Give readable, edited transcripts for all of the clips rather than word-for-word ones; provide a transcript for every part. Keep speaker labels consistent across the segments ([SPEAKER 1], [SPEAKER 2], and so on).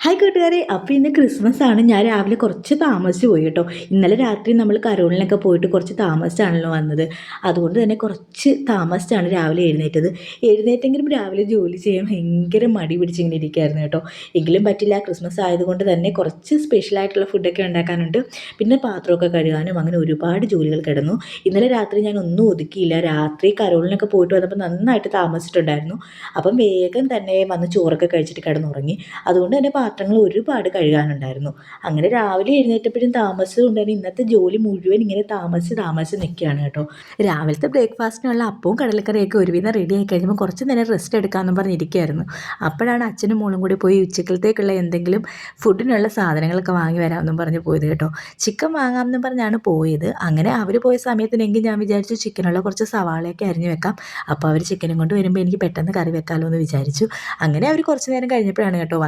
[SPEAKER 1] Hi കൂട്ടുകാരെ, അപ്പോൾ ഇന്ന് ക്രിസ്മസ് ആണ്. ഞാൻ രാവിലെ കുറച്ച് താമസിച്ച് പോയി കേട്ടോ. ഇന്നലെ രാത്രി നമ്മൾ കരോളിനൊക്കെ പോയിട്ട് കുറച്ച് താമസിച്ചാണല്ലോ വന്നത്. അതുകൊണ്ട് തന്നെ കുറച്ച് താമസിച്ചാണ് രാവിലെ എഴുന്നേറ്റത്. എഴുന്നേറ്റെങ്കിലും രാവിലെ ജോലി ചെയ്യാൻ ഭയങ്കര മടി പിടിച്ചിങ്ങനെ ഇരിക്കുകയായിരുന്നു കേട്ടോ. എങ്കിലും പറ്റില്ല, ക്രിസ്മസ് ആയതുകൊണ്ട് തന്നെ കുറച്ച് സ്പെഷ്യലായിട്ടുള്ള ഫുഡൊക്കെ ഉണ്ടാക്കാനുണ്ട്. പിന്നെ പാത്രമൊക്കെ കഴുകാനും അങ്ങനെ ഒരുപാട് ജോലികൾ കിടന്നു. ഇന്നലെ രാത്രി ഞാൻ ഒന്നും ഒതുക്കിയില്ല. രാത്രി കരോളിനൊക്കെ പോയിട്ട് വന്നപ്പോൾ നന്നായിട്ട് താമസിച്ചിട്ടുണ്ടായിരുന്നു. അപ്പം വേഗം തന്നെ വന്ന് ചോറൊക്കെ കഴിച്ചിട്ട് കിടന്നുറങ്ങി. അതുകൊണ്ട് തന്നെ പാത്രങ്ങൾ ഒരുപാട് കഴുകാനുണ്ടായിരുന്നു. അങ്ങനെ രാവിലെ എഴുന്നേറ്റപ്പോഴും താമസിച്ചുകൊണ്ട് തന്നെ ഇന്നത്തെ ജോലി മുഴുവൻ ഇങ്ങനെ താമസിച്ച് നിൽക്കുകയാണ് കേട്ടോ. രാവിലത്തെ ബ്രേക്ക്ഫാസ്റ്റിനുള്ള അപ്പവും കടലക്കറിയൊക്കെ ഒരുവിധം റെഡി ആയി കഴിഞ്ഞപ്പോൾ കുറച്ച് നേരം റെസ്റ്റ് എടുക്കാമെന്ന് പറഞ്ഞിരിക്കുകയായിരുന്നു. അപ്പോഴാണ് അച്ഛനും മോളും കൂടി പോയി ഉച്ചക്കലത്തേക്കുള്ള എന്തെങ്കിലും ഫുഡിനുള്ള സാധനങ്ങളൊക്കെ വാങ്ങി വരാമെന്നും പറഞ്ഞ് പോയത് കേട്ടോ. ചിക്കൻ വാങ്ങാമെന്ന് പറഞ്ഞാണ് പോയത്. അങ്ങനെ അവർ പോയ സമയത്തിനെങ്കിൽ ഞാൻ വിചാരിച്ചു ചിക്കനുള്ള കുറച്ച് സവാളയൊക്കെ അരിഞ്ഞു വെക്കാം. അപ്പോൾ അവർ ചിക്കനും കൊണ്ട് വരുമ്പോൾ എനിക്ക് പെട്ടെന്ന് കറി വെക്കാമല്ലോ എന്ന് വിചാരിച്ചു. അങ്ങനെ അവർ കുറച്ച് നേരം കഴിഞ്ഞപ്പോഴാണ് കേട്ടോ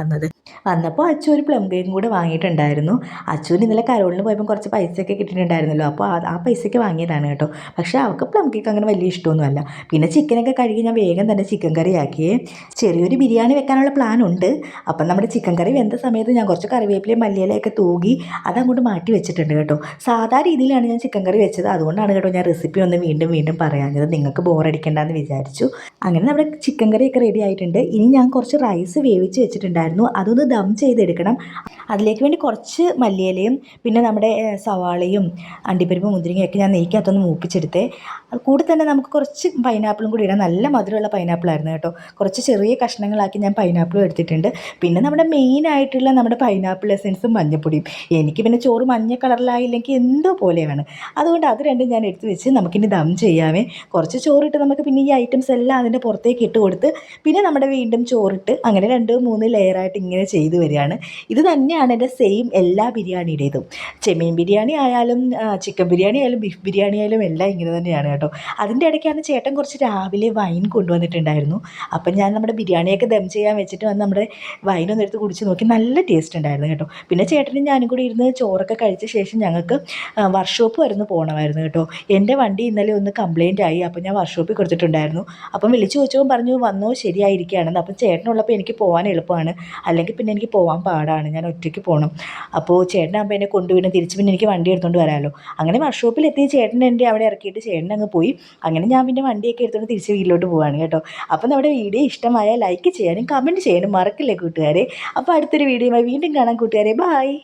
[SPEAKER 1] വന്നപ്പോൾ അച്ചു ഒരു പ്ലം കേക്കും കൂടെ വാങ്ങിയിട്ടുണ്ടായിരുന്നു. അച്ചുവിന് ഇന്നലെ കരോളിന് പോയപ്പോൾ കുറച്ച് പൈസയൊക്കെ കിട്ടിയിട്ടുണ്ടായിരുന്നല്ലോ, അപ്പോൾ ആ പൈസയ്ക്ക് വാങ്ങിയതാണ് കേട്ടോ. പക്ഷേ അവൾക്ക് പ്ലം കേക്ക് അങ്ങനെ വലിയ ഇഷ്ടമൊന്നുമല്ല. പിന്നെ ചിക്കനൊക്കെ കഴുകി ഞാൻ വേഗം തന്നെ ചിക്കൻ കറി ആക്കിയേ. ചെറിയൊരു ബിരിയാണി വെക്കാനുള്ള പ്ലാൻ ഉണ്ട്. അപ്പം നമ്മുടെ ചിക്കൻ കറി വെന്ത സമയത്ത് ഞാൻ കുറച്ച് കറിവേപ്പിലയും മല്ലിയിലയൊക്കെ തൂകി അതങ്ങോട്ട് മാറ്റി വെച്ചിട്ടുണ്ട് കേട്ടോ. സാധാ രീതിയിലാണ് ഞാൻ ചിക്കൻ കറി വെച്ചത്. അതുകൊണ്ടാണ് കേട്ടോ ഞാൻ റെസിപ്പി ഒന്ന് വീണ്ടും പറയാഞ്ഞത്. നിങ്ങൾക്ക് ബോറടിക്കേണ്ടെന്ന് വിചാരിച്ചു. അങ്ങനെ നമ്മുടെ ചിക്കൻ കറിയൊക്കെ റെഡി ആയിട്ടുണ്ട്. ഇനി ഞാൻ കുറച്ച് റൈസ് വേവിച്ച് വെച്ചിട്ടുണ്ടായിരുന്നു. അതൊന്ന് ദം ചെയ്തെടുക്കണം. അതിലേക്ക് വേണ്ടി കുറച്ച് മല്ലിയിലയും പിന്നെ നമ്മുടെ സവാളയും അണ്ടിപ്പരിപ്പ് മുന്തിരിങ്ങയൊക്കെ ഞാൻ നെയ്ക്കകത്തൊന്ന് മൂപ്പിച്ചെടുത്തേ. അത് കൂടെ തന്നെ നമുക്ക് കുറച്ച് പൈനാപ്പിളും കൂടി ഇടാം. നല്ല മധുരമുള്ള പൈനാപ്പിളായിരുന്നു കേട്ടോ. കുറച്ച് ചെറിയ കഷ്ണങ്ങളാക്കി ഞാൻ പൈനാപ്പിളും എടുത്തിട്ടുണ്ട്. പിന്നെ നമ്മുടെ മെയിനായിട്ടുള്ള നമ്മുടെ പൈനാപ്പിൾ എസൻസും മഞ്ഞപ്പൊടിയും. എനിക്ക് പിന്നെ ചോറ് മഞ്ഞ കളറിലായില്ലെങ്കിൽ എന്തോ പോലെയാണ്. അതുകൊണ്ട് അത് രണ്ടും ഞാൻ എടുത്ത് വെച്ച് നമുക്കിനി ദം ചെയ്യാമേ. കുറച്ച് ചോറിട്ട് നമുക്ക് പിന്നെ ഈ ഐറ്റംസ് എല്ലാം അതിൻ്റെ പുറത്തേക്ക് ഇട്ട് കൊടുത്ത് പിന്നെ നമ്മുടെ വീണ്ടും ചോറിട്ട് അങ്ങനെ 2-3 ലെയറായിട്ട് ഇങ്ങനെ ചെയ്തു വരികയാണ്. ഇത് തന്നെയാണ് എൻ്റെ സെയിം എല്ലാ ബിരിയാണിയുടേതും. ചെമ്മീൻ ബിരിയാണി ആയാലും ചിക്കൻ ബിരിയാണി ആയാലും ബീഫ് ബിരിയാണി ആയാലും എല്ലാം ഇങ്ങനെ തന്നെയാണ് കേട്ടോ. അതിൻ്റെ ഇടയ്ക്കാണ് ചേട്ടൻ കുറച്ച് രാവിലെ വൈൻ കൊണ്ടുവന്നിട്ടുണ്ടായിരുന്നു. അപ്പം ഞാൻ നമ്മുടെ ബിരിയാണിയൊക്കെ ദം ചെയ്യാൻ വെച്ചിട്ട് വന്ന് നമ്മുടെ വൈനൊന്നും എടുത്ത് കുടിച്ച് നോക്കി. നല്ല ടേസ്റ്റ് ഉണ്ടായിരുന്നു കേട്ടോ. പിന്നെ ചേട്ടനും ഞാനും കൂടി ഇരുന്ന് ചോറൊക്കെ കഴിച്ച ശേഷം ഞങ്ങൾക്ക് വർക്ക്ഷോപ്പ് വരുന്ന് പോകണമായിരുന്നു കേട്ടോ. എൻ്റെ വണ്ടി ഇന്നലെ ഒന്ന് കംപ്ലയിൻ്റ് ആയി. അപ്പോൾ ഞാൻ വർക്ക്ഷോപ്പിൽ കൊടുത്തിട്ടുണ്ടായിരുന്നു. അപ്പം വിളിച്ചു ചോദിച്ചപ്പോൾ പറഞ്ഞു വന്നോ ശരിയായിരിക്കുകയാണെന്ന്. അപ്പം ചേട്ടനുള്ളപ്പോൾ എനിക്ക് പോകാൻ എളുപ്പമാണ്. അല്ലെങ്കിൽ പിന്നെ എനിക്ക് പോകാൻ പാടാണ്, ഞാൻ ഒറ്റയ്ക്ക് പോകണം. അപ്പോൾ ചേട്ടനാകുമ്പോൾ എന്നെ കൊണ്ടുവിടും, തിരിച്ച് പിന്നെ എനിക്ക് വണ്ടി എടുത്തുകൊണ്ട് വരാമല്ലോ. അങ്ങനെ വർക്ക്ഷോപ്പിലെത്തി ചേട്ടൻ എൻ്റെ അവിടെ ഇറക്കിയിട്ട് ചേട്ടൻ അങ്ങ് പോയി. അങ്ങനെ ഞാൻ പിന്നെ വണ്ടിയൊക്കെ എടുത്തുകൊണ്ട് തിരിച്ച് വീട്ടിലോട്ട് പോവാണ് കേട്ടോ. അപ്പോൾ നമ്മുടെ വീഡിയോ ഇഷ്ടമായാൽ ലൈക്ക് ചെയ്യാനും കമൻറ്റ് ചെയ്യാനും മറക്കില്ലേ കൂട്ടുകാരെ. അപ്പോൾ അടുത്തൊരു വീഡിയോയുമായി വീണ്ടും കാണാം കൂട്ടുകാരെ. ബായ്.